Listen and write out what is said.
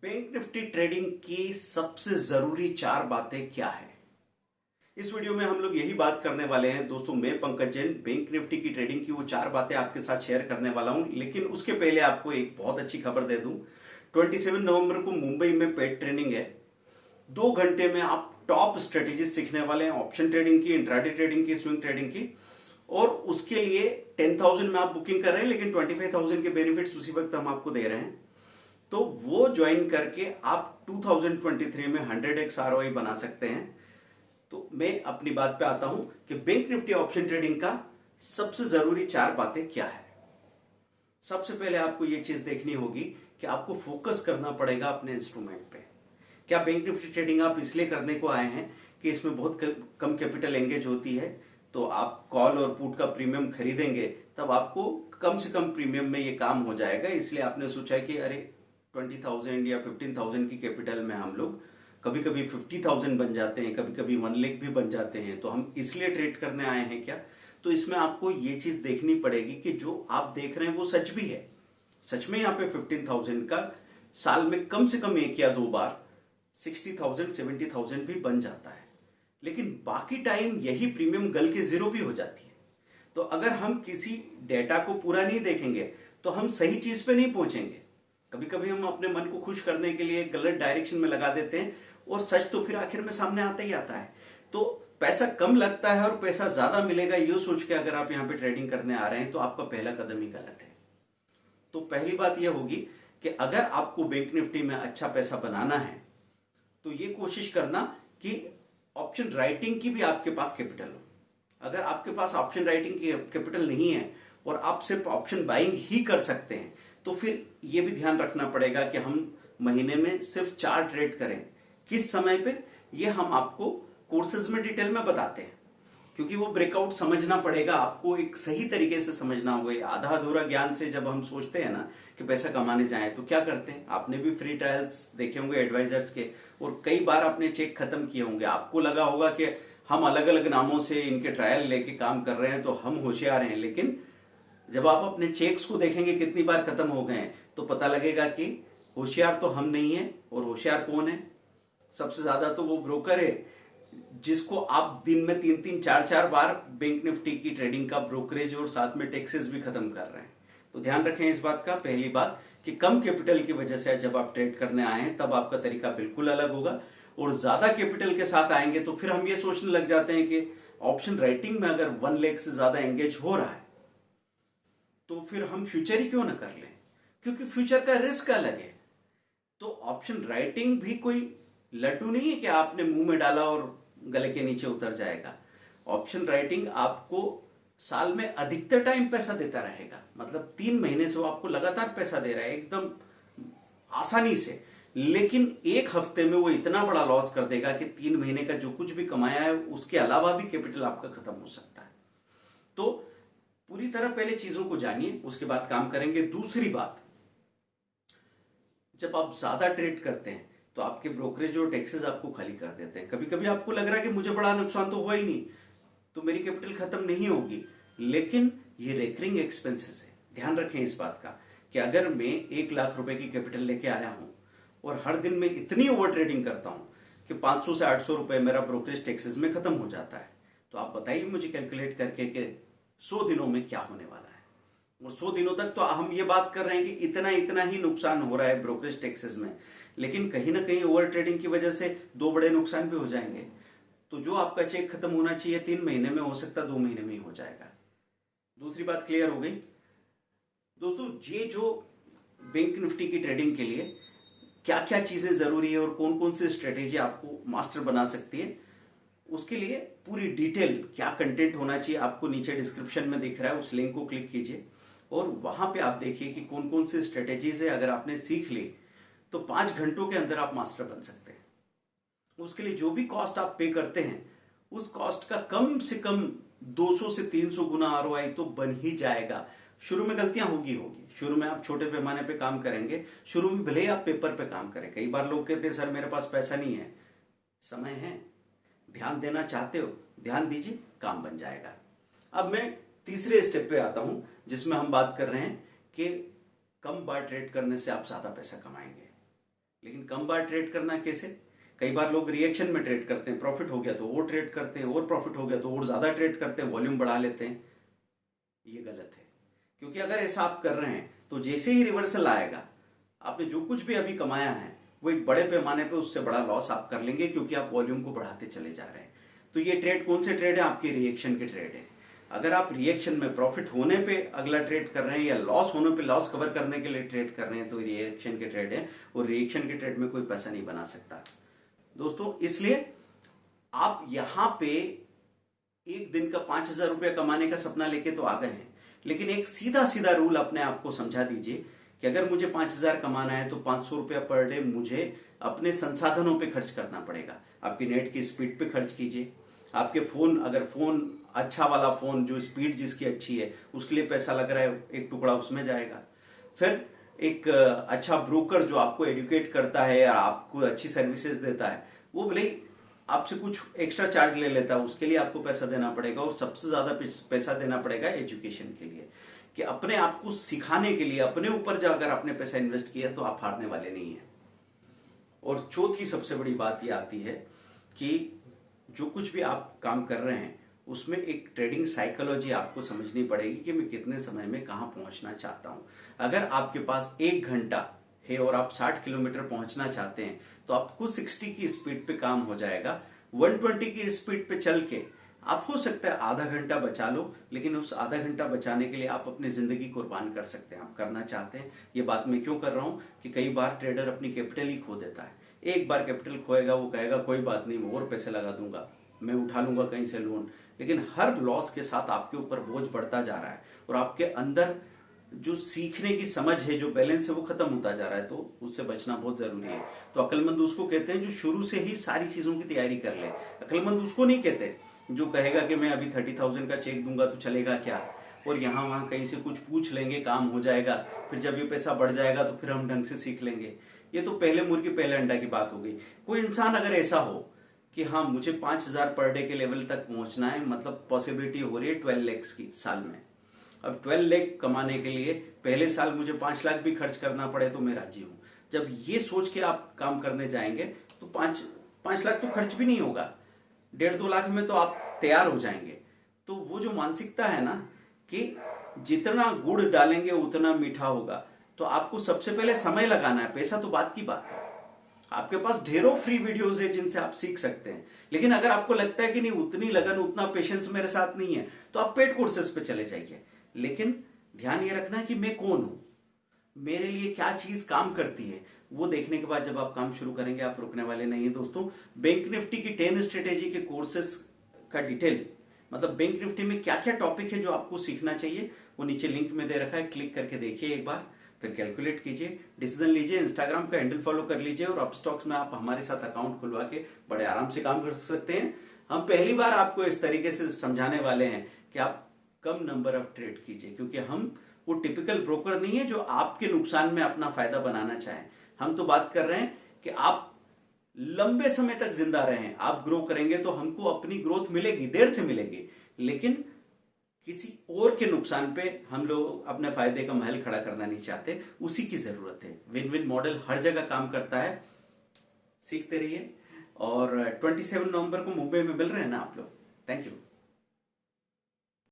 Bank Nifty trading की सबसे जरूरी 4 बातें क्या है। इस वीडियो में हम लोग यही बात करने वाले हैं दोस्तों। मैं पंकज जैन बैंक निफ्टी की ट्रेडिंग की वो 4 बातें आपके साथ शेयर करने वाला हूं, लेकिन उसके पहले आपको एक बहुत अच्छी खबर दे दूं। 27 नवंबर को मुंबई में पेड ट्रेनिंग है। 2 घंटे में आप टॉप स्ट्रेटेजी सीखने वाले हैं, ऑप्शन ट्रेडिंग की, इंट्राडे ट्रेडिंग की, स्विंग ट्रेडिंग की। और उसके लिए 10,000 में आप बुकिंग कर रहे हैं, लेकिन 25,000 के बेनिफिट्स उसी वक्त हम आपको दे रहे हैं। तो वो ज्वाइन करके आप 2023 में 100x ROI बना सकते हैं। तो मैं अपनी बात पे आता हूं कि बैंक निफ्टी ऑप्शन ट्रेडिंग का सबसे जरूरी 4 बातें क्या है। सबसे पहले आपको ये चीज देखनी होगी कि आपको फोकस करना पड़ेगा अपने इंस्ट्रूमेंट पे। क्या बैंक निफ्टी ट्रेडिंग आप इसलिए करने को आए हैं कि इसमें बहुत कम कैपिटल एंगेज होती है, तो आप कॉल और पुट का प्रीमियम खरीदेंगे तब आपको कम से कम प्रीमियम में ये काम हो जाएगा। इसलिए आपने सोचा कि अरे 20,000 या 15,000 की कैपिटल में हम लोग कभी कभी 50,000 बन जाते हैं, कभी कभी 1 लाख भी बन जाते हैं, तो हम इसलिए ट्रेड करने आए हैं क्या। तो इसमें आपको ये चीज देखनी पड़ेगी कि जो आप देख रहे हैं वो सच भी है। सच में यहाँ पे 15,000 का साल में कम से कम 1 या 2 बार 60,000 70,000 भी बन जाता है, लेकिन बाकी टाइम यही प्रीमियम गल के जीरो भी हो जाती है। तो अगर हम किसी डेटा को पूरा नहीं देखेंगे तो हम सही चीज पे नहीं पहुंचेंगे। कभी कभी हम अपने मन को खुश करने के लिए गलत डायरेक्शन में लगा देते हैं और सच तो फिर आखिर में सामने आता ही आता है। तो पैसा कम लगता है और पैसा ज्यादा मिलेगा ये सोच के अगर आप यहाँ पे ट्रेडिंग करने आ रहे हैं तो आपका पहला कदम ही गलत है। तो पहली बात यह होगी कि अगर आपको बैंक निफ्टी में अच्छा पैसा बनाना है तो ये कोशिश करना कि ऑप्शन राइटिंग की भी आपके पास कैपिटल हो। अगर आपके पास ऑप्शन राइटिंग की कैपिटल नहीं है और आप सिर्फ ऑप्शन बाइंग ही कर सकते हैं तो फिर यह भी ध्यान रखना पड़ेगा कि हम महीने में सिर्फ 4 ट्रेड करें। किस समय पे ये हम आपको कोर्सेज में डिटेल में बताते हैं, क्योंकि वो ब्रेकआउट समझना पड़ेगा आपको, एक सही तरीके से समझना होगा। आधा अधूरा ज्ञान से जब हम सोचते हैं ना कि पैसा कमाने जाएं तो क्या करते हैं। आपने भी फ्री ट्रायल्स देखे होंगे एडवाइजर्स के, और कई बार आपने चेक खत्म किए होंगे। आपको लगा होगा कि हम अलग अलग नामों से इनके ट्रायल लेके काम कर रहे हैं तो हम होशियार हैं, लेकिन जब आप अपने चेक्स को देखेंगे कितनी बार खत्म हो गए हैं तो पता लगेगा कि होशियार तो हम नहीं है। और होशियार कौन है? सबसे ज्यादा तो वो ब्रोकर है जिसको आप दिन में 3-3 4-4 बार बैंक निफ्टी की ट्रेडिंग का ब्रोकरेज और साथ में टैक्सेस भी खत्म कर रहे हैं। तो ध्यान रखें इस बात का। पहली बात कि कम कैपिटल की वजह से जब आप ट्रेड करने आए हैं तब आपका तरीका बिल्कुल अलग होगा, और ज्यादा कैपिटल के साथ आएंगे तो फिर हम ये सोचने लग जाते हैं कि ऑप्शन राइटिंग में अगर 1 लाख से ज्यादा एंगेज हो रहा है तो फिर हम फ्यूचर ही क्यों ना कर लें, क्योंकि फ्यूचर का रिस्क अलग है। तो ऑप्शन राइटिंग भी कोई लड्डू नहीं है कि आपने मुंह में डाला और गले के नीचे उतर जाएगा। ऑप्शन राइटिंग आपको साल में अधिकतर टाइम पैसा देता रहेगा, मतलब 3 महीने से वो आपको लगातार पैसा दे रहा है एकदम आसानी से, लेकिन 1 हफ्ते में वो इतना बड़ा लॉस कर देगा कि 3 महीने का जो कुछ भी कमाया है उसके अलावा भी कैपिटल आपका खत्म हो सकता है। तो पूरी तरह पहले चीजों को जानिए, उसके बाद काम करेंगे। दूसरी बात, जब आप ज्यादा ट्रेड करते हैं तो आपके ब्रोकरेज और टैक्सेस आपको खाली कर देते हैं। कभी कभी आपको लग रहा है कि मुझे बड़ा नुकसान तो हुआ ही नहीं, तो मेरी कैपिटल खत्म नहीं होगी, लेकिन ये रेकरिंग एक्सपेंसेस है। ध्यान रखें इस बात का कि अगर मैं 1 लाख रुपए की कैपिटल लेके आया हूं और हर दिन में इतनी ओवर ट्रेडिंग करता हूं कि 500 से 800 रुपए मेरा ब्रोकरेज टैक्सेस में खत्म हो जाता है, तो आप बताइए मुझे कैलकुलेट करके कि 100 दिनों में क्या होने वाला है। और 100 दिनों तक तो हम ये बात कर रहे हैं कि इतना इतना ही नुकसान हो रहा है ब्रोकरेज टैक्सेस में, लेकिन कहीं ना कहीं ओवर ट्रेडिंग की वजह से 2 बड़े नुकसान भी हो जाएंगे। तो जो आपका चेक खत्म होना चाहिए 3 महीने में, हो सकता 2 महीने में ही हो जाएगा। दूसरी बात क्लियर हो गई दोस्तों। ये जो बैंक निफ्टी की ट्रेडिंग के लिए क्या क्या चीजें जरूरी है और कौन कौन सी स्ट्रेटेजी आपको मास्टर बना सकती है, उसके लिए पूरी डिटेल क्या कंटेंट होना चाहिए आपको नीचे डिस्क्रिप्शन में दिख रहा है, उस लिंक को क्लिक कीजिए और वहां पे आप देखिए कि कौन कौन सी स्ट्रेटेजीज है। अगर आपने सीख ली तो 5 घंटों के अंदर आप मास्टर बन सकते हैं। उसके लिए जो भी कॉस्ट आप पे करते हैं उस कॉस्ट का कम से कम 200 से 300 गुना ROI तो बन ही जाएगा। शुरू में गलतियां होगी, शुरू में आप छोटे पैमाने पे काम करेंगे, शुरू में भले ही आप पेपर पे काम करें। कई बार लोग कहते हैं सर मेरे पास पैसा नहीं है, समय है, ध्यान देना चाहते हो ध्यान दीजिए, काम बन जाएगा। अब मैं तीसरे स्टेप पे आता हूं जिसमें हम बात कर रहे हैं कि कम बार ट्रेड करने से आप ज्यादा पैसा कमाएंगे। लेकिन कम बार ट्रेड करना कैसे? कई बार लोग रिएक्शन में ट्रेड करते हैं, प्रॉफिट हो गया तो और ट्रेड करते हैं, और प्रॉफिट हो गया तो और ज्यादा ट्रेड करते हैं, वॉल्यूम बढ़ा लेते हैं। ये गलत है, क्योंकि अगर ऐसा आप कर रहे हैं तो जैसे ही रिवर्सल आएगा, आपने जो कुछ भी अभी कमाया है वो एक बड़े पैमाने पे उससे बड़ा लॉस आप कर लेंगे, क्योंकि आप वॉल्यूम को बढ़ाते चले जा रहे हैं। तो ये ट्रेड कौन से ट्रेड है? आपके रिएक्शन के ट्रेड है। अगर आप रिएक्शन में प्रॉफिट होने पे अगला ट्रेड कर रहे हैं या लॉस होने पे लॉस कवर करने के लिए ट्रेड कर रहे हैं, तो रिएक्शन के ट्रेड है, और रिएक्शन के ट्रेड में कोई पैसा नहीं बना सकता दोस्तों। इसलिए आप यहां पे एक दिन का 5,000 रुपया कमाने का सपना लेके तो आ गए हैं, लेकिन एक सीधा सीधा रूल अपने आप को समझा दीजिए कि अगर मुझे 5,000 कमाना है तो 500 रुपया पर डे मुझे अपने संसाधनों पे खर्च करना पड़ेगा। आपकी नेट की स्पीड पे खर्च कीजिए। आपके फोन, अगर फोन अच्छा वाला फोन जो स्पीड जिसकी अच्छी है उसके लिए पैसा लग रहा है, एक टुकड़ा उसमें जाएगा। फिर एक अच्छा ब्रोकर जो आपको एडुकेट करता है या आपको अच्छी सर्विसेज देता है, वो भले ही आपसे कुछ एक्स्ट्रा चार्ज ले लेता है, उसके लिए आपको पैसा देना पड़ेगा। और सबसे ज्यादा पैसा देना पड़ेगा एजुकेशन के लिए, कि अपने आप को सिखाने के लिए अपने ऊपर जो अगर आपने पैसा इन्वेस्ट किया तो आप हारने वाले नहीं है। और चौथी सबसे बड़ी बात ये आती है कि जो कुछ भी आप काम कर रहे हैं उसमें एक ट्रेडिंग साइकोलॉजी आपको समझनी पड़ेगी कि मैं कितने समय में कहां पहुंचना चाहता हूं। अगर आपके पास 1 घंटा है और आप 60 किलोमीटर पहुंचना चाहते हैं तो आपको 60 की स्पीड पे काम हो जाएगा। 120 की स्पीड पे चल के आप हो सकता है आधा घंटा बचा लो, लेकिन उस आधा घंटा बचाने के लिए आप अपनी जिंदगी कुर्बान कर सकते हैं। आप करना चाहते हैं। ये बात मैं क्यों कर रहा हूं कि कई बार ट्रेडर अपनी कैपिटल ही खो देता है। एक बार कैपिटल खोएगा, वो कहेगा कोई बात नहीं, मैं और पैसे लगा दूंगा, मैं उठा लूंगा कहीं से लोन, लेकिन हर लॉस के साथ आपके ऊपर बोझ बढ़ता जा रहा है और आपके अंदर जो सीखने की समझ है, जो बैलेंस है, वो खत्म होता जा रहा है। तो उससे बचना बहुत जरूरी है। तो अक्लमंद उसको कहते हैं जो शुरू से ही सारी चीजों की तैयारी कर ले। अक्लमंद उसको नहीं कहते जो कहेगा कि मैं अभी 30,000 का चेक दूंगा तो चलेगा क्या, और यहाँ वहां कहीं से कुछ पूछ लेंगे, काम हो जाएगा, फिर जब ये पैसा बढ़ जाएगा तो फिर हम ढंग से सीख लेंगे। ये तो पहले मुर्गी पहले अंडा की बात हो गई। कोई इंसान अगर ऐसा हो कि हाँ मुझे 5,000 पर डे के लेवल तक पहुंचना है, मतलब पॉसिबिलिटी हो रही है 12 लाख की साल में। अब 12 लाख कमाने के लिए पहले साल मुझे 5 लाख भी खर्च करना पड़े तो मैं राजी हूं। जब ये सोच के आप काम करने जाएंगे तो 5 लाख तो खर्च भी नहीं होगा, 1.5-2 लाख में तो आप तैयार हो जाएंगे। तो वो जो मानसिकता है ना कि जितना गुड़ डालेंगे उतना मीठा होगा, तो आपको सबसे पहले समय लगाना है। पैसा तो बात की बात है। आपके पास ढेरों फ्री वीडियोस है जिनसे आप सीख सकते हैं, लेकिन अगर आपको लगता है कि नहीं उतनी लगन उतना पेशेंस मेरे साथ नहीं है तो आप पेड कोर्सेज पे चले जाइए। लेकिन ध्यान ये रखना कि मैं कौन हूं, मेरे लिए क्या चीज काम करती है, वो देखने के बाद जब आप काम शुरू करेंगे आप रुकने वाले नहीं है दोस्तों। बैंक निफ्टी की 10 स्ट्रेटेजी के कोर्सेज का डिटेल, मतलब बैंक निफ्टी में क्या क्या टॉपिक है जो आपको सीखना चाहिए, वो नीचे लिंक में दे रखा है, क्लिक करके देखिए एक बार, फिर कैलकुलेट कीजिए, डिसीजन लीजिए। इंस्टाग्राम का हैंडल फॉलो कर लीजिए और अपस्टॉक्स में आप हमारे साथ अकाउंट खुलवा के बड़े आराम से काम कर सकते हैं। हम पहली बार आपको इस तरीके से समझाने वाले हैं कि आप कम नंबर ऑफ ट्रेड कीजिए, क्योंकि हम वो टिपिकल ब्रोकर नहीं है जो आपके नुकसान में अपना फायदा बनाना चाहें। हम तो बात कर रहे हैं कि आप लंबे समय तक जिंदा रहें। आप ग्रो करेंगे तो हमको अपनी ग्रोथ मिलेगी, देर से मिलेगी, लेकिन किसी और के नुकसान पे हम लोग अपने फायदे का महल खड़ा करना नहीं चाहते। उसी की जरूरत है। विन विन मॉडल हर जगह काम करता है, सीखते रहिए। और 27 नवंबर को मुंबई में मिल रहे हैं ना आप लोग। Thank you.